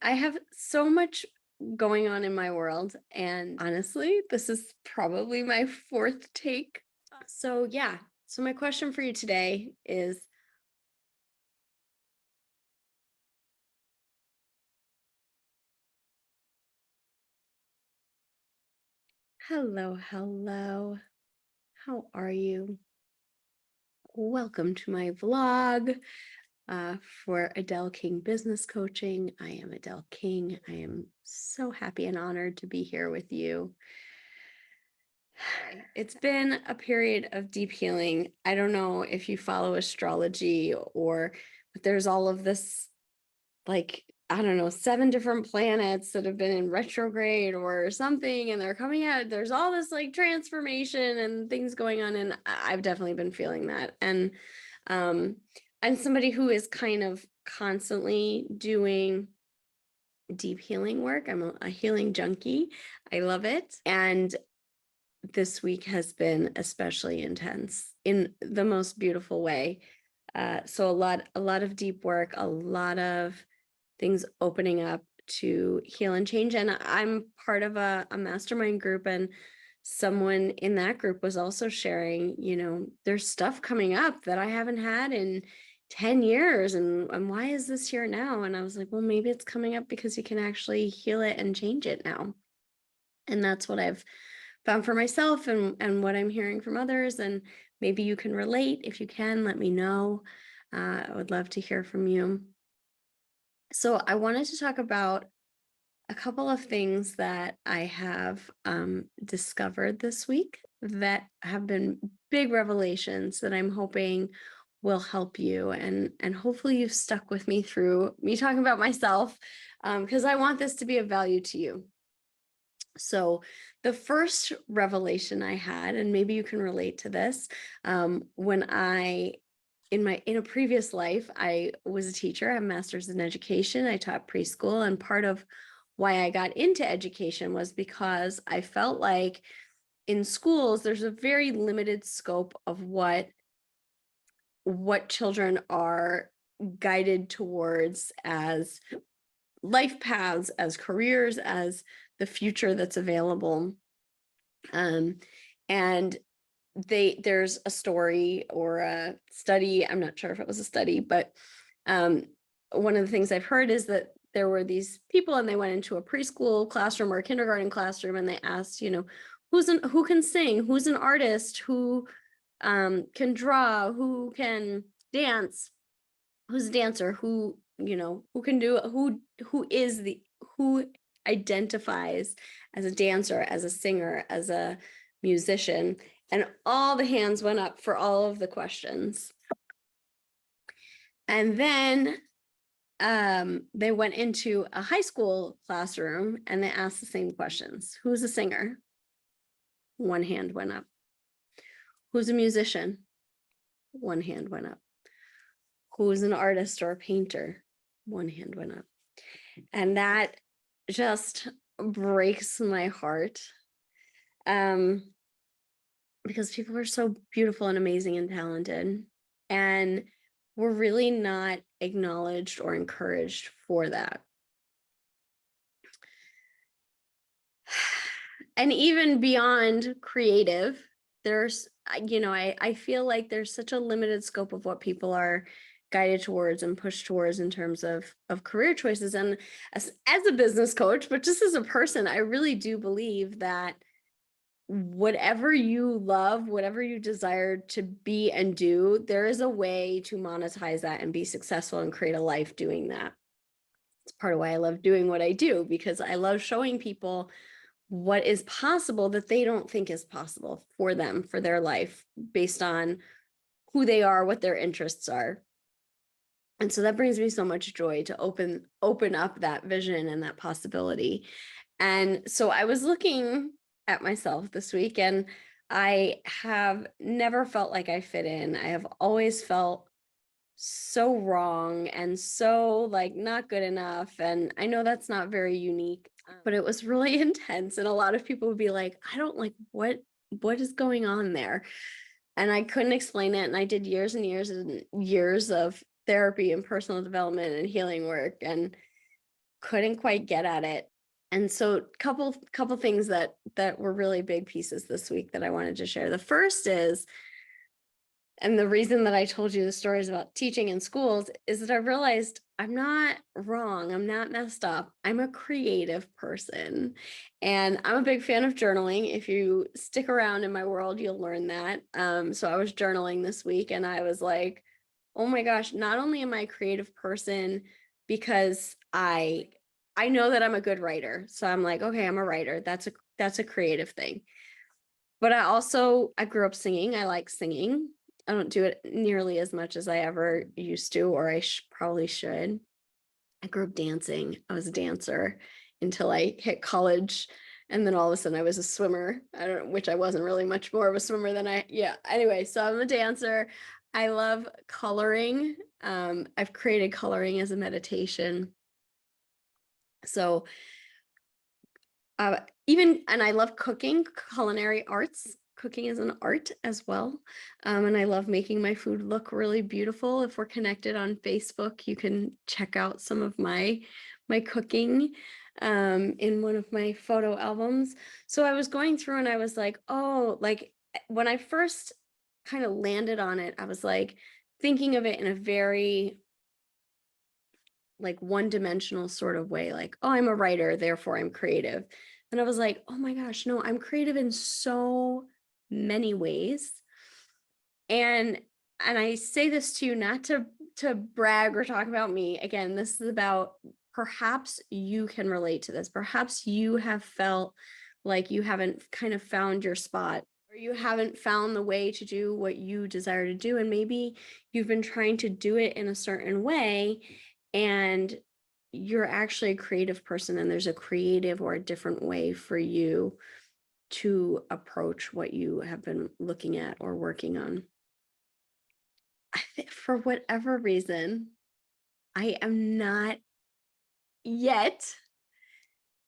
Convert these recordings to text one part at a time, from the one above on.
I have so much going on in my world, and honestly, this is probably my fourth take. So yeah. So my question for you today is hello, hello. How are you? Welcome to my vlog for Adele King Business Coaching. I am Adele King. I am so happy and honored to be here with you. It's been a period of deep healing. I don't know if you follow astrology but there's all of this, like, I don't know, 7 different planets that have been in retrograde or something, and they're coming out. There's all this like transformation and things going on, and I've definitely been feeling that. And I'm somebody who is kind of constantly doing deep healing work. I'm a healing junkie. I love it. And this week has been especially intense in the most beautiful way. So a lot of deep work, a lot of things opening up to heal and change. And I'm part of a mastermind group, and someone in that group was also sharing, there's stuff coming up that I haven't had in 10 years. And why is this here now? And I was like, well, maybe it's coming up because you can actually heal it and change it now. And that's what I've found for myself and what I'm hearing from others. And maybe you can relate. If you can, let me know. I would love to hear from you. So I wanted to talk about a couple of things that I have discovered this week that have been big revelations that I'm hoping will help you, and hopefully you've stuck with me through me talking about myself, because I want this to be of value to you. So the first revelation I had, and maybe you can relate to this, when in a previous life, I was a teacher. I have a master's in education. I taught preschool, and part of why I got into education was because I felt like in schools there's a very limited scope of what children are guided towards as life paths, as careers, as the future that's available. And there's a story or a study, I'm not sure if it was a study, but one of the things I've heard is that there were these people, and they went into a preschool classroom or a kindergarten classroom, and they asked, who can sing, who's an artist, who can draw, who can dance, who's a dancer, who can do, who identifies as a dancer, as a singer, as a musician. And all the hands went up for all of the questions. And then they went into a high school classroom, and they asked the same questions. Who's a singer? One hand went up. Who's a musician? One hand went up. Who's an artist or a painter? One hand went up. And that just breaks my heart, because people are so beautiful and amazing and talented, and we're really not acknowledged or encouraged for that. And even beyond creative, I feel like there's such a limited scope of what people are guided towards and pushed towards in terms of career choices. And as a business coach, but just as a person, I really do believe that whatever you love, whatever you desire to be and do, there is a way to monetize that and be successful and create a life doing that. It's part of why I love doing what I do, because I love showing people what is possible that they don't think is possible for them, for their life, based on who they are, what their interests are. And so that brings me so much joy to open up that vision and that possibility. And so I was looking at myself this week, and I have never felt like I fit in. I have always felt so wrong and so like not good enough. And I know that's not very unique, but it was really intense. And a lot of people would be like, I don't like what is going on there. And I couldn't explain it. And I did years and years and years of therapy and personal development and healing work. And couldn't quite get at it. And so couple things that were really big pieces this week that I wanted to share. The first is, and the reason that I told you the stories about teaching in schools is that I realized I'm not wrong. I'm not messed up. I'm a creative person. And I'm a big fan of journaling. If you stick around in my world, you'll learn that. So I was journaling this week and I was like, oh my gosh, not only am I a creative person because I know that I'm a good writer. So I'm like, okay, I'm a writer. That's a creative thing. But I grew up singing. I like singing. I don't do it nearly as much as I ever used to, or I probably should. I grew up dancing. I was a dancer until I hit college. And then all of a sudden I was a swimmer, which I wasn't really much more of a swimmer than anyway, so I'm a dancer. I love coloring. I've created coloring as a meditation. So and I love cooking, culinary arts. Cooking is an art as well. And I love making my food look really beautiful. If we're connected on Facebook, you can check out some of my cooking in one of my photo albums. So I was going through and I was like, oh, like when I first kind of landed on it, I was like thinking of it in a very like one-dimensional sort of way, like, oh, I'm a writer, therefore I'm creative. And I was like, oh my gosh, no, I'm creative in so many ways. And I say this to you not to brag or talk about me. Again, this is about perhaps you can relate to this. Perhaps you have felt like you haven't kind of found your spot, or you haven't found the way to do what you desire to do. And maybe you've been trying to do it in a certain way and you're actually a creative person and there's a creative or a different way for you to approach what you have been looking at or working on. I think for whatever reason, I am not yet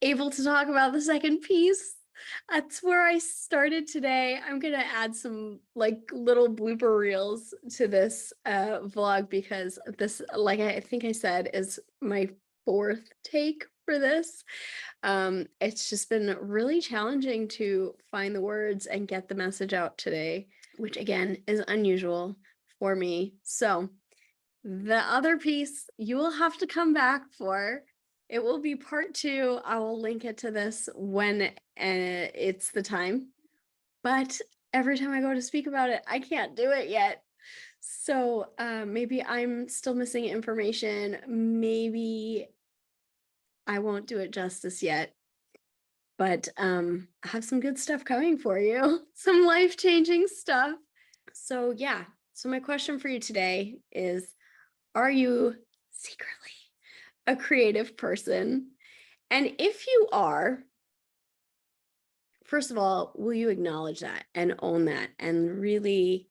able to talk about the second piece. That's where I started today. I'm going to add some like little blooper reels to this vlog because this, like I think I said, is my fourth take for this. It's just been really challenging to find the words and get the message out today, which again is unusual for me. So the other piece you will have to come back for. It will be part 2. I will link it to this when it's the time. But every time I go to speak about it, I can't do it yet. So maybe I'm still missing information. Maybe I won't do it justice yet. But I have some good stuff coming for you. Some life-changing stuff. So yeah. So my question for you today is, are you secretly a creative person? And if you are, first of all, will you acknowledge that and own that and really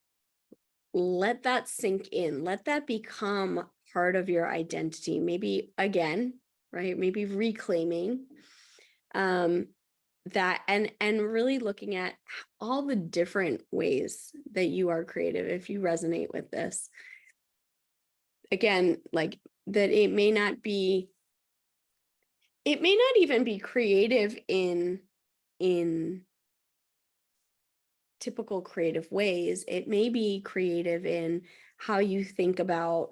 let that sink in? Let that become part of your identity. Maybe again, right? Maybe reclaiming that and really looking at all the different ways that you are creative. If you resonate with this, again, like that it may not even be creative in typical creative ways. It may be creative in how you think about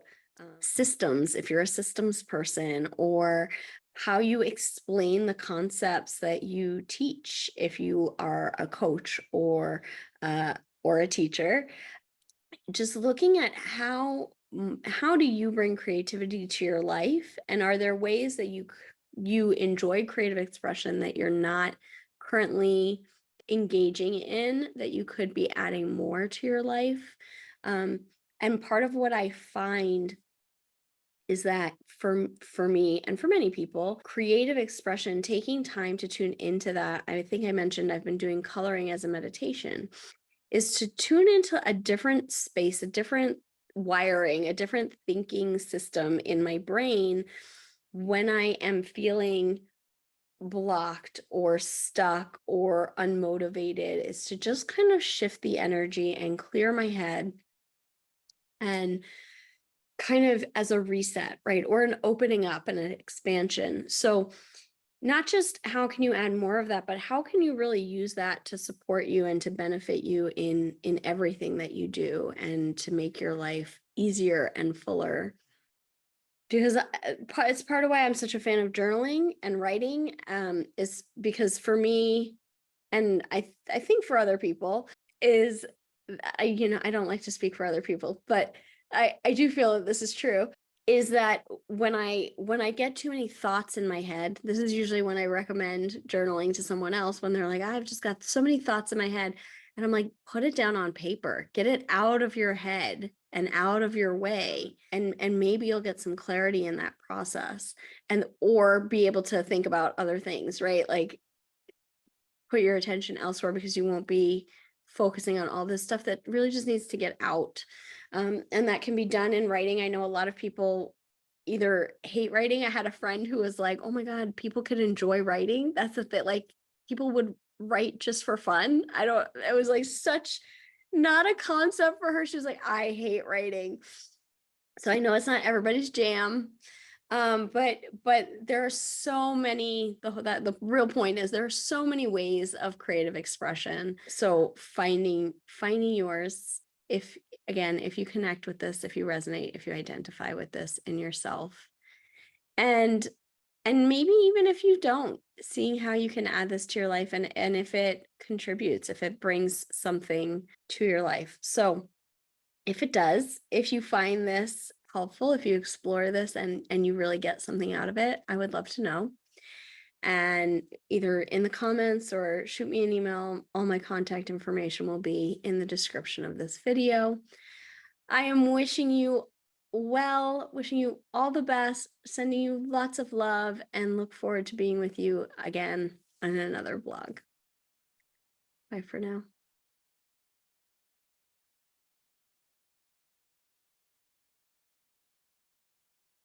systems, if you're a systems person, or how you explain the concepts that you teach if you are a coach or a teacher. Just looking at how do you bring creativity to your life, and are there ways that you enjoy creative expression that you're not currently engaging in that you could be adding more to your life? And part of what I find is that for me and for many people, creative expression, taking time to tune into that, I think I mentioned I've been doing coloring as a meditation, is to tune into a different space, a different wiring, a different thinking system in my brain when I am feeling blocked or stuck or unmotivated, is to just kind of shift the energy and clear my head and kind of as a reset, right? Or an opening up and an expansion. So not just how can you add more of that, but how can you really use that to support you and to benefit you in everything that you do and to make your life easier and fuller. Because it's part of why I'm such a fan of journaling and writing, is because for me, and I think for other people, is I don't like to speak for other people, but I do feel that this is true, is that when I get too many thoughts in my head, this is usually when I recommend journaling to someone else when they're like, I've just got so many thoughts in my head. And I'm like, put it down on paper, get it out of your head and out of your way. And maybe you'll get some clarity in that process and or be able to think about other things, right? Like put your attention elsewhere because you won't be focusing on all this stuff that really just needs to get out. And that can be done in writing. I know a lot of people either hate writing. I had a friend who was like, oh my God, people could enjoy writing. That's the thing. Like people would write just for fun. It was like such not a concept for her. She was like, I hate writing. So I know it's not everybody's jam. But there are so many, the real point is there are so many ways of creative expression. So finding yours, if again, if you connect with this, if you resonate, if you identify with this in yourself, and maybe even if you don't, seeing how you can add this to your life and if it contributes, if it brings something to your life. So if it does, if you find this helpful, if you explore this and you really get something out of it, I would love to know. And either in the comments or shoot me an email. All my contact information will be in the description of this video. I am wishing you well, wishing you all the best, sending you lots of love, and look forward to being with you again on another vlog. Bye for now.